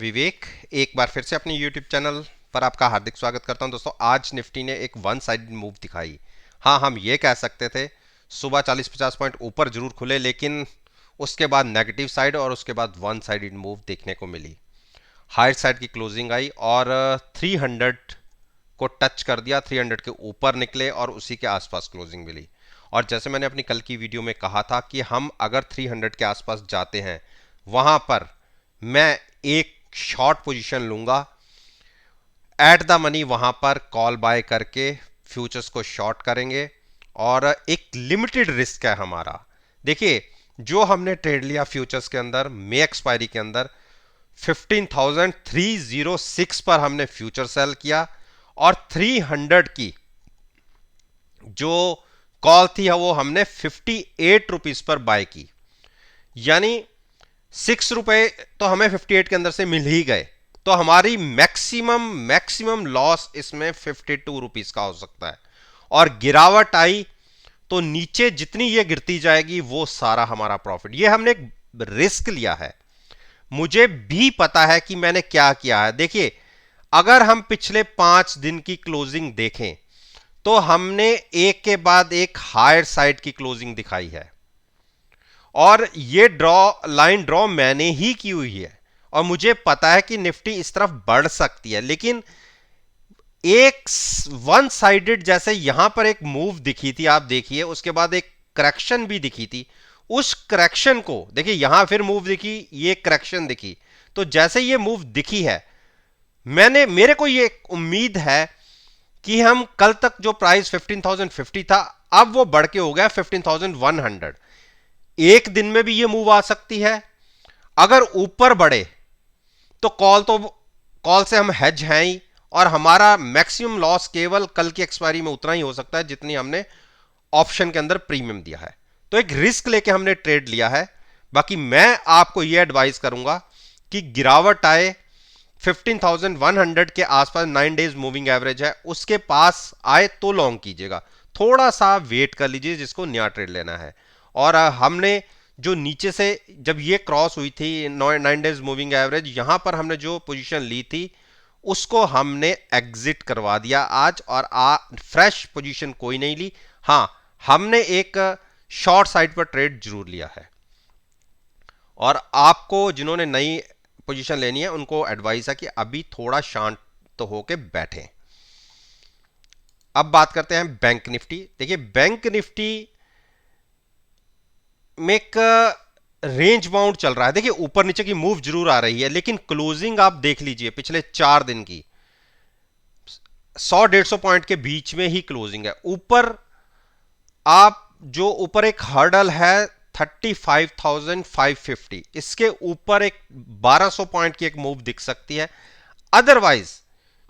विवेक एक बार फिर से अपने YouTube चैनल पर आपका हार्दिक स्वागत करता हूं। दोस्तों, आज निफ्टी ने एक वन साइडेड मूव दिखाई। हाँ, हम ये कह सकते थे सुबह 40-50 पॉइंट ऊपर जरूर खुले, लेकिन उसके बाद नेगेटिव साइड और उसके बाद वन साइडेड मूव देखने को मिली। हायर साइड की क्लोजिंग आई और 300 को टच कर दिया, 300 के ऊपर निकले और उसी के आसपास क्लोजिंग मिली। और जैसे मैंने अपनी कल की वीडियो में कहा था कि हम अगर 300 के आसपास जाते हैं, वहां पर मैं एक शॉर्ट पोजीशन लूंगा एट द मनी, वहां पर कॉल बाय करके फ्यूचर्स को शॉर्ट करेंगे और एक लिमिटेड रिस्क है हमारा। देखिए, जो हमने ट्रेड लिया फ्यूचर्स के अंदर मे एक्सपायरी के अंदर 15,306 पर हमने फ्यूचर सेल किया और 300 की जो कॉल थी वो हमने 58 रुपीज पर बाय की। यानी 6 रुपए तो हमें 58 के अंदर से मिल ही गए। तो हमारी मैक्सिमम लॉस इसमें 52 रुपीज का हो सकता है। और गिरावट आई तो नीचे जितनी ये गिरती जाएगी वो सारा हमारा प्रॉफिट। ये हमने एक रिस्क लिया है। मुझे भी पता है कि मैंने क्या किया है। देखिए, अगर हम पिछले 5 दिन की क्लोजिंग देखें तो हमने एक के बाद एक हायर साइड की क्लोजिंग दिखाई है और ये लाइन ड्रॉ मैंने ही की हुई है और मुझे पता है कि निफ्टी इस तरफ बढ़ सकती है। लेकिन एक वन साइडेड जैसे यहां पर एक मूव दिखी थी, आप देखिए, उसके बाद एक करेक्शन भी दिखी थी। उस करेक्शन को देखिए, यहां फिर मूव दिखी, ये करेक्शन दिखी। तो जैसे ये मूव दिखी है, मेरे को ये उम्मीद है कि हम कल तक जो प्राइस 15,050 था, अब वो बढ़ के हो गया 15,100। एक दिन में भी ये मूव आ सकती है। अगर ऊपर बढ़े तो कॉल से हम हेज हैं ही, और हमारा मैक्सिमम लॉस केवल कल की एक्सपायरी में उतना ही हो सकता है जितनी हमने ऑप्शन के अंदर प्रीमियम दिया है। तो एक रिस्क लेके हमने ट्रेड लिया है। बाकी मैं आपको यह एडवाइस करूंगा कि गिरावट आए 15,100 के आसपास, 9 डेज मूविंग एवरेज है, उसके पास आए तो लॉन्ग कीजिएगा। थोड़ा सा वेट कर लीजिए जिसको नया ट्रेड लेना है। और हमने जो नीचे से जब ये क्रॉस हुई थी 9 डेज मूविंग एवरेज, यहां पर हमने जो पोजीशन ली थी उसको हमने एग्जिट करवा दिया आज, और फ्रेश पोजीशन कोई नहीं ली। हां, हमने एक शॉर्ट साइड पर ट्रेड जरूर लिया है। और आपको जिन्होंने नई पोजीशन लेनी है उनको एडवाइस है कि अभी थोड़ा शांत तो होके बैठें। अब बात करते हैं बैंक निफ्टी। देखिए, बैंक निफ्टी में एक रेंज बाउंड चल रहा है। देखिए, ऊपर नीचे की मूव जरूर आ रही है, लेकिन क्लोजिंग आप देख लीजिए पिछले 4 दिन की 100-150 पॉइंट के बीच में ही क्लोजिंग है। ऊपर आप जो ऊपर एक हर्डल है 35,550, इसके ऊपर एक 1200 पॉइंट की एक मूव दिख सकती है। अदरवाइज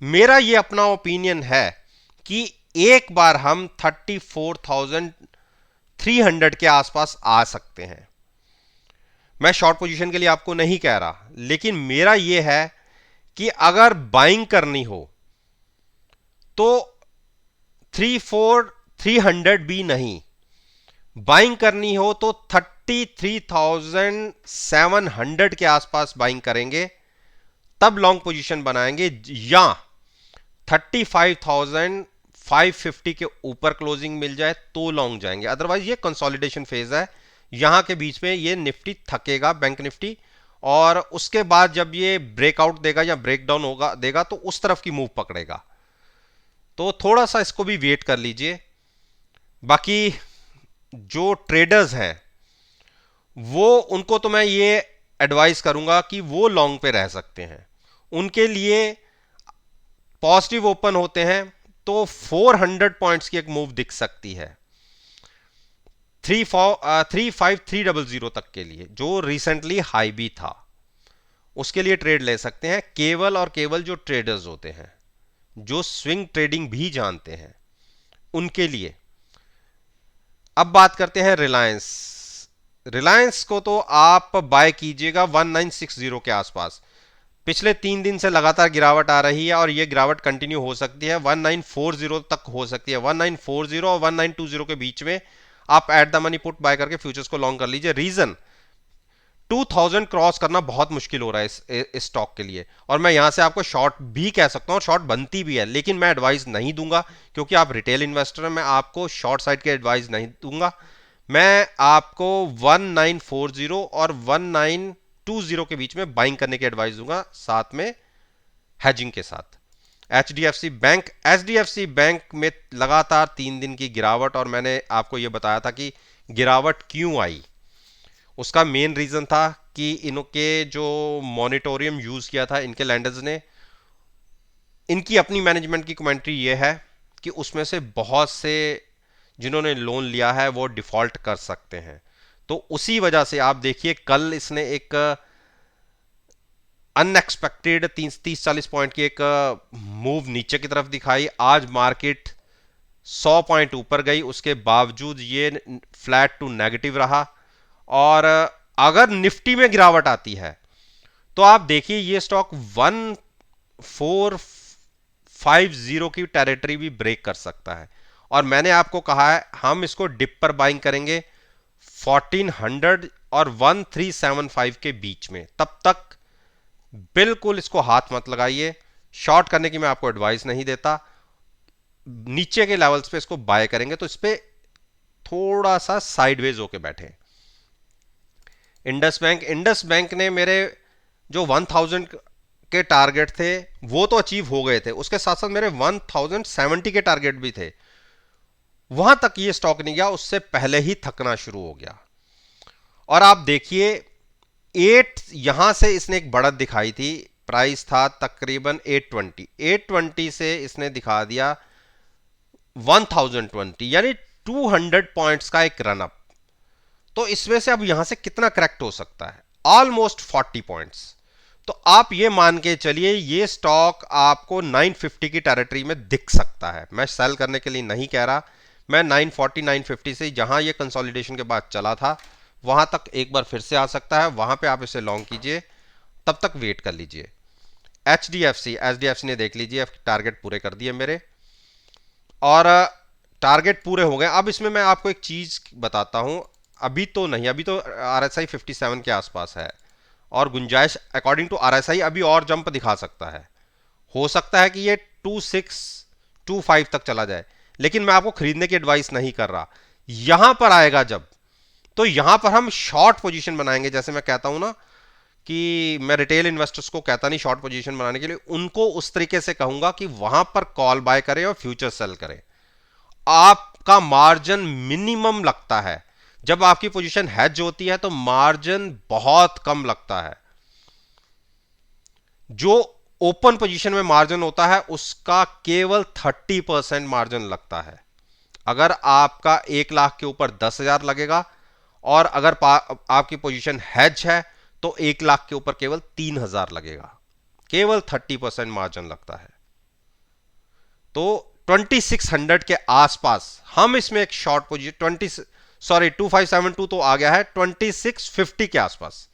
मेरा ये अपना ओपिनियन है कि एक बार हम 34,300 के आसपास आ सकते हैं। मैं शॉर्ट पोजीशन के लिए आपको नहीं कह रहा, लेकिन मेरा यह है कि अगर बाइंग करनी हो तो 300 भी नहीं, बाइंग करनी हो तो 33,700 के आसपास बाइंग करेंगे, तब लॉन्ग पोजीशन बनाएंगे, या 35,550 के ऊपर क्लोजिंग मिल जाए तो लॉन्ग जाएंगे। अदरवाइज ये कंसोलिडेशन फेज है, यहां के बीच में ये निफ्टी थकेगा, बैंक निफ्टी, और उसके बाद जब ये ब्रेकआउट देगा या ब्रेकडाउन होगा देगा तो उस तरफ की मूव पकड़ेगा। तो थोड़ा सा इसको भी वेट कर लीजिए। बाकी जो ट्रेडर्स हैं वो, उनको तो मैं ये एडवाइस करूंगा कि वो लॉन्ग पे रह सकते हैं। उनके लिए पॉजिटिव ओपन होते हैं तो 400 पॉइंट्स की एक मूव दिख सकती है 35300 तक के लिए, जो रिसेंटली हाई भी था। उसके लिए ट्रेड ले सकते हैं केवल और केवल जो ट्रेडर्स होते हैं, जो स्विंग ट्रेडिंग भी जानते हैं, उनके लिए। अब बात करते हैं रिलायंस। रिलायंस को तो आप बाय कीजिएगा 1960 के आसपास। पिछले 3 दिन से लगातार गिरावट आ रही है और यह गिरावट कंटिन्यू हो सकती है, 1940 तक हो सकती है। 1940 और 1920 के बीच में आप at the money put buy करके फ्यूचर्स को लॉन्ग कर लीजिए। रीजन, 2000 क्रॉस करना बहुत मुश्किल हो रहा है इस स्टॉक के लिए, और मैं यहां से आपको शॉर्ट भी कह सकता हूं, शॉर्ट बनती भी है, लेकिन मैं एडवाइस नहीं दूंगा क्योंकि आप रिटेल इन्वेस्टर हैं। मैं आपको शॉर्ट साइड के एडवाइस नहीं दूंगा। मैं आपको 1940 और 1920 के बीच में बाइंग करने की एडवाइस दूंगा, साथ में हैजिंग के साथ। एचडीएफसी बैंक में लगातार 3 दिन की गिरावट, और मैंने आपको यह बताया था कि गिरावट क्यों आई। उसका मेन रीजन था कि इनके जो मॉनिटोरियम यूज किया था इनके लैंडर्स ने, इनकी अपनी मैनेजमेंट की कमेंट्री ये है कि उसमें से बहुत से जिन्होंने लोन लिया है वो डिफॉल्ट कर सकते हैं। तो उसी वजह से आप देखिए कल इसने एक अनएक्सपेक्टेड 30-40 पॉइंट की एक मूव नीचे की तरफ दिखाई। आज मार्केट 100 पॉइंट ऊपर गई, उसके बावजूद ये फ्लैट टू नेगेटिव रहा। और अगर निफ्टी में गिरावट आती है तो आप देखिए ये स्टॉक 1450 की टेरिटरी भी ब्रेक कर सकता है। और मैंने आपको कहा है हम इसको डिप पर बाइंग करेंगे 1400 और 1375 के बीच में। तब तक बिल्कुल इसको हाथ मत लगाइए। शॉर्ट करने की मैं आपको एडवाइस नहीं देता। नीचे के लेवल्स पे इसको बाय करेंगे तो इस पे थोड़ा सा साइडवेज होके बैठे। इंडस बैंक ने मेरे जो 1000 के टारगेट थे वो तो अचीव हो गए थे, उसके साथ साथ मेरे 1070 के टारगेट भी थे। वहां तक ये स्टॉक नहीं गया, उससे पहले ही थकना शुरू हो गया। और आप देखिए 8 यहां से इसने एक बढ़त दिखाई थी, प्राइस था तकरीबन 820 से इसने दिखा दिया 1020, यानी 200 पॉइंट्स का एक रन अप। तो इसमें से अब यहां से कितना करेक्ट हो सकता है? Almost 40 points. तो आप ये मान के चलिए ये स्टॉक आपको 950 की टेरिटरी में दिख सकता है। मैं सेल करने के लिए नहीं कह रहा, मैं 940 950 से जहां ये कंसोलिडेशन के बाद चला था वहां तक एक बार फिर से आ सकता है, वहां पे आप इसे लॉन्ग कीजिए, तब तक वेट कर लीजिए। एचडीएफसी ने देख लीजिए टारगेट पूरे कर दिए मेरे, और टारगेट पूरे हो गए। अब इसमें मैं आपको एक चीज बताता हूं, अभी तो नहीं, अभी तो आरएसआई 57 के आसपास है और गुंजाइश अकॉर्डिंग टू आरएसआई अभी और जंप दिखा सकता है। हो सकता है कि ये 2625 तक चला जाए, लेकिन मैं आपको खरीदने की एडवाइस नहीं कर रहा। यहां पर आएगा जब, तो यहां पर हम शॉर्ट पोजीशन बनाएंगे। जैसे मैं कहता हूं ना कि मैं रिटेल इन्वेस्टर्स को कहता नहीं शॉर्ट पोजीशन बनाने के लिए, उनको उस तरीके से कहूंगा कि वहां पर कॉल बाय करें और फ्यूचर सेल करें। आपका मार्जिन मिनिमम लगता है, जब आपकी पोजीशन हेज होती है तो मार्जिन बहुत कम लगता है। जो ओपन पोजीशन में मार्जिन होता है उसका केवल 30% मार्जिन लगता है। अगर आपका 1 लाख के ऊपर 10,000 लगेगा, और अगर आपकी पोजीशन हेज है तो 1 लाख के ऊपर केवल 3,000 लगेगा। केवल 30% मार्जिन लगता है। तो 2600 के आसपास हम इसमें एक शॉर्ट पोजीशन 2572 तो आ गया है, 2650 के आसपास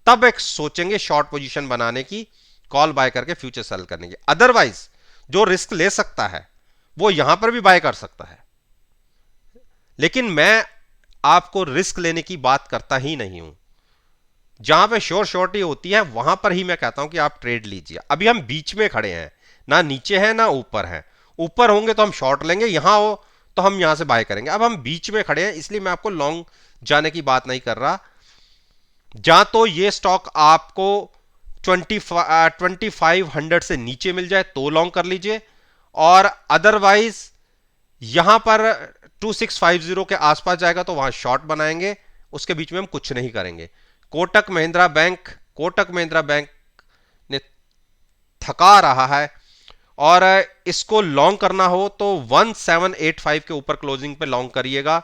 तब एक सोचेंगे शॉर्ट पोजीशन बनाने की, कॉल बाय करके फ्यूचर सेल करने की। अदरवाइज जो रिस्क ले सकता है वो यहां पर भी बाय कर सकता है, लेकिन मैं आपको रिस्क लेने की बात करता ही नहीं हूं। जहां पे श्योरिटी होती है वहां पर ही मैं कहता हूं कि आप ट्रेड लीजिए। अभी हम बीच में खड़े हैं, ना नीचे हैं ना ऊपर हैं। ऊपर होंगे तो हम शॉर्ट लेंगे, यहां हो तो हम यहां से बाय करेंगे। अब हम बीच में खड़े हैं, इसलिए मैं आपको लॉन्ग जाने की बात नहीं कर रहा। जहां तो ये स्टॉक आपको 2500 से नीचे मिल जाए तो लॉन्ग कर लीजिए, और अदरवाइज यहां पर 2650 के आसपास जाएगा तो वहां शॉर्ट बनाएंगे, उसके बीच में हम कुछ नहीं करेंगे। कोटक महिंद्रा बैंक ने थका रहा है, और इसको लॉन्ग करना हो तो 1785 के ऊपर क्लोजिंग पे लॉन्ग करिएगा।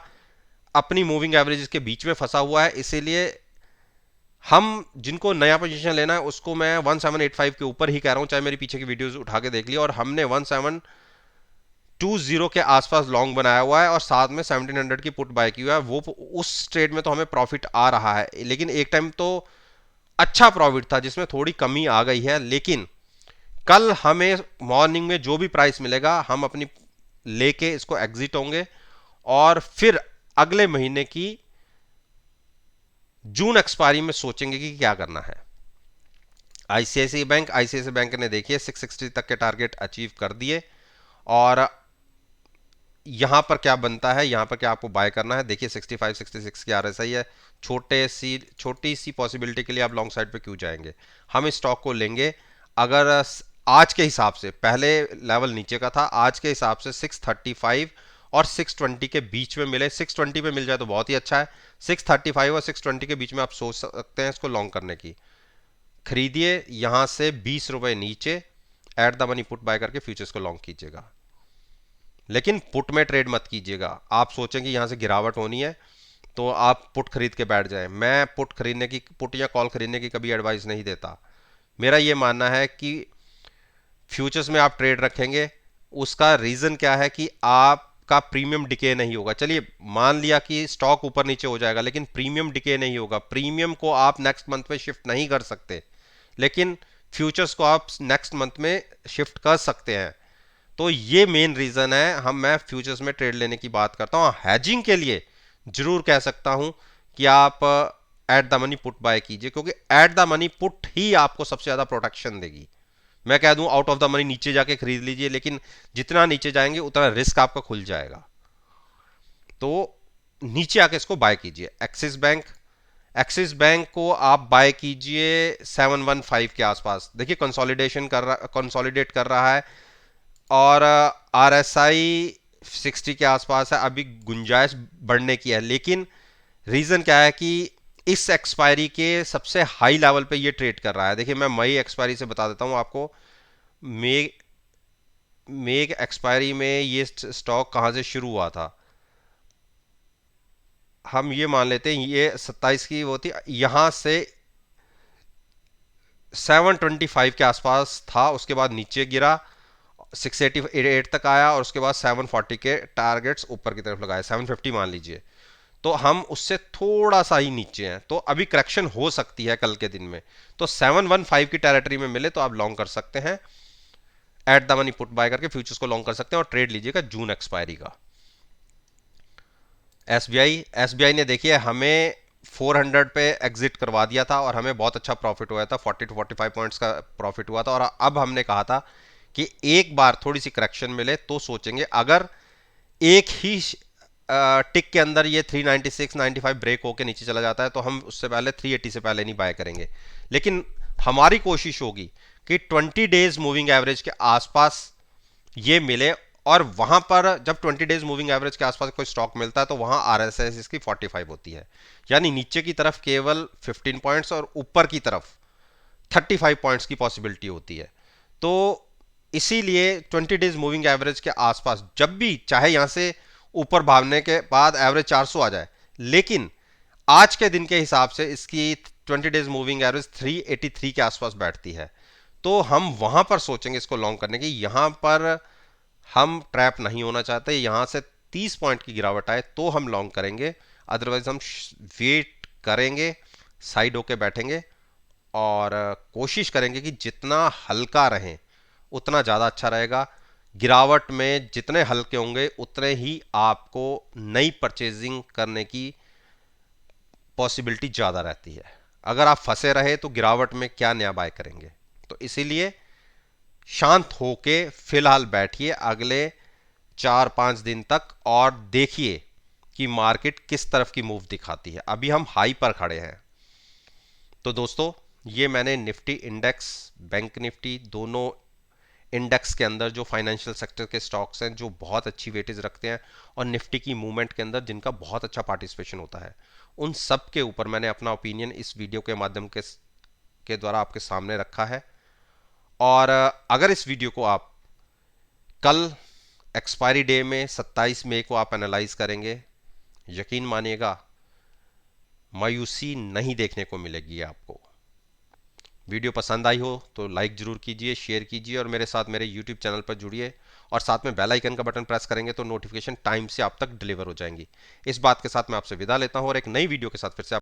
अपनी मूविंग एवरेजेस के बीच में फंसा हुआ है, इसीलिए हम जिनको नया पोजीशन लेना है उसको मैं 1785 के ऊपर ही कह रहा हूं। चाहे मेरी पीछे की वीडियोस उठा के देख लिया, और हमने 1720 के आसपास लॉन्ग बनाया हुआ है और साथ में 1700 की पुट बाय की हुआ है। वो उस ट्रेड में तो हमें प्रॉफिट आ रहा है, लेकिन एक टाइम तो अच्छा प्रॉफिट था जिसमें थोड़ी कमी आ गई है। लेकिन कल हमें मॉर्निंग में जो भी प्राइस मिलेगा हम अपनी लेके इसको एग्जिट होंगे, और फिर अगले महीने की जून एक्सपायरी में सोचेंगे कि क्या करना है। आईसीआईसीआई बैंक ने देखिए 660 तक के टारगेट अचीव कर दिए, और यहां पर क्या बनता है, यहां पर क्या आपको बाय करना है। देखिए 65 66 की आरएसआई है, छोटी सी पॉसिबिलिटी के लिए आप लॉन्ग साइड पे क्यों जाएंगे। हम इस स्टॉक को लेंगे अगर आज के हिसाब से, पहले लेवल नीचे का था, आज के हिसाब से 635 और 620 के बीच में मिले। 620 पे मिल जाए तो बहुत ही अच्छा है। 635 और 620 के बीच में आप सोच सकते हैं इसको लॉन्ग करने की। खरीदिए यहां से 20 रुपए नीचे, at the money put buy करके फ्यूचर्स को लॉन्ग कीजिएगा। लेकिन पुट में ट्रेड मत कीजिएगा। आप सोचेंगे यहां से गिरावट होनी है तो आप पुट खरीद के बैठ जाएं। मैं पुट या कॉल खरीदने की कभी एडवाइस नहीं देता। मेरा यह मानना है कि फ्यूचर्स में आप ट्रेड रखेंगे, उसका रीजन क्या है कि आपका प्रीमियम डिके नहीं होगा। चलिए मान लिया कि स्टॉक ऊपर नीचे हो जाएगा, लेकिन प्रीमियम डिके नहीं होगा। प्रीमियम को आप नेक्स्ट मंथ में शिफ्ट नहीं कर सकते, लेकिन फ्यूचर्स को आप नेक्स्ट मंथ में शिफ्ट कर सकते हैं। तो ये मेन रीजन है मैं फ्यूचर्स में ट्रेड लेने की बात करता हूं। हैजिंग के लिए जरूर कह सकता हूं कि आप at the money put buy कीजिए, क्योंकि एट द मनी पुट ही आपको सबसे ज्यादा प्रोटेक्शन देगी। मैं कह दूं आउट ऑफ द मनी नीचे जाके खरीद लीजिए, लेकिन जितना नीचे जाएंगे उतना रिस्क आपका खुल जाएगा। तो नीचे आके इसको बाय कीजिए। एक्सिस बैंक को आप बाय कीजिए 715 के आसपास। देखिए कंसोलिडेट कर रहा है, और आरएसआई 60 के आसपास है। अभी गुंजाइश बढ़ने की है, लेकिन रीजन क्या है कि इस एक्सपायरी के सबसे हाई लेवल पे ये ट्रेड कर रहा है। देखिए मैं मई एक्सपायरी से बता देता हूं आपको। मई एक्सपायरी में ये स्टॉक कहां से शुरू हुआ था, हम ये मान लेते हैं ये 27 की वो थी, यहां से 725 के आसपास था, उसके बाद नीचे गिरा 688 तक आया, और उसके बाद 740 के टारगेट्स ऊपर की तरफ लगाए, 750 मान लीजिए। तो हम उससे थोड़ा सा ही नीचे हैं, तो अभी करेक्शन हो सकती है कल के दिन में। तो 715 की टेरिटरी में मिले तो आप लॉन्ग कर सकते हैं, at the money put buy करके फ्यूचर्स को लॉन्ग कर सकते हैं, और ट्रेड लीजिएगा जून एक्सपायरी का। एसबीआई ने देखिए हमें 400 पे एग्जिट करवा दिया था, और हमें बहुत अच्छा प्रॉफिट हुआ था, 40 to 45 पॉइंट्स का प्रॉफिट हुआ था। और अब हमने कहा था कि एक बार थोड़ी सी करेक्शन मिले तो सोचेंगे। अगर एक ही टिक के अंदर ये 396 95 ब्रेक होके नीचे चला जाता है तो हम उससे पहले 380 से पहले नहीं बाय करेंगे। लेकिन हमारी कोशिश होगी कि 20 डेज मूविंग एवरेज के आसपास ये मिले, और वहां पर जब 20 डेज मूविंग एवरेज के आसपास कोई स्टॉक मिलता है तो वहां आरएसआई इसकी 45 होती है। यानी नीचे की तरफ केवल 15 पॉइंट्स और ऊपर की तरफ 35 पॉइंट्स की पॉसिबिलिटी होती है। तो इसीलिए 20 डेज मूविंग एवरेज के आसपास जब भी चाहे यहां से ऊपर भागने के बाद एवरेज 400 आ जाए, लेकिन आज के दिन के हिसाब से इसकी 20 डेज मूविंग एवरेज 383 के आसपास बैठती है। तो हम वहां पर सोचेंगे इसको लॉन्ग करने की। यहां पर हम ट्रैप नहीं होना चाहते, यहां से 30 पॉइंट की गिरावट आए तो हम लॉन्ग करेंगे, अदरवाइज हम वेट करेंगे, साइड होके बैठेंगे, और कोशिश करेंगे कि जितना हल्का रहें उतना ज़्यादा अच्छा रहेगा। गिरावट में जितने हल्के होंगे उतने ही आपको नई परचेजिंग करने की पॉसिबिलिटी ज़्यादा रहती है। अगर आप फंसे रहे तो गिरावट में क्या नया बाय करेंगे। तो इसीलिए शांत होके फिलहाल बैठिए अगले 4-5 दिन तक, और देखिए कि मार्केट किस तरफ की मूव दिखाती है। अभी हम हाई पर खड़े हैं। तो दोस्तों ये मैंने निफ्टी इंडेक्स, बैंक निफ्टी, दोनों इंडेक्स के अंदर जो फाइनेंशियल सेक्टर के स्टॉक्स हैं जो बहुत अच्छी वेटेज रखते हैं, और निफ्टी की मूवमेंट के अंदर जिनका बहुत अच्छा पार्टिसिपेशन होता है, उन सब के ऊपर मैंने अपना ओपिनियन इस वीडियो के माध्यम के द्वारा आपके सामने रखा है। और अगर इस वीडियो को आप कल एक्सपायरी डे में 27 मई को आप एनालाइज करेंगे, यकीन मानिएगा मायूसी नहीं देखने को मिलेगी आपको। वीडियो पसंद आई हो तो लाइक जरूर कीजिए, शेयर कीजिए, और मेरे साथ मेरे यूट्यूब चैनल पर जुड़िए, और साथ में बेल आइकन का बटन प्रेस करेंगे तो नोटिफिकेशन टाइम से आप तक डिलीवर हो जाएंगी। इस बात के साथ मैं आपसे विदा लेता हूं, और एक नई वीडियो के साथ फिर से